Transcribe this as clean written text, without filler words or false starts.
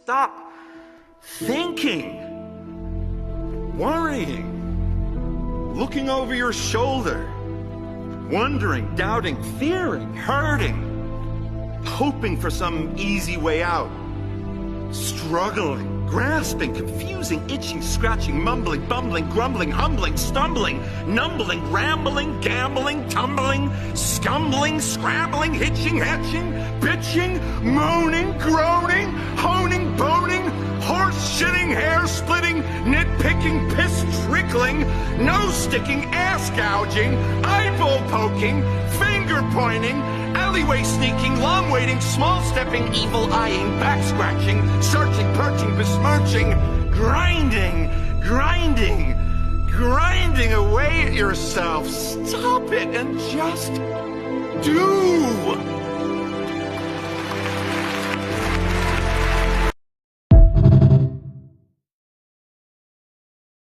stop thinking, worrying, looking over your shoulder, wondering, doubting, fearing, hurting, hoping for some easy way out, struggling, grasping, confusing, itching, scratching, mumbling, bumbling, grumbling, humbling, stumbling, numbling, rambling, gambling, tumbling, scumbling, scrambling, hitching, hatching, bitching, moaning, groaning, honing, boning, horse shitting, hair splitting, nitpicking, piss trickling, nose sticking, ass gouging, eyeball poking, finger pointing, alleyway sneaking, long waiting, small stepping, evil eyeing, back scratching, searching, perching, besmirching, grinding, grinding away at yourself. Stop it and just do.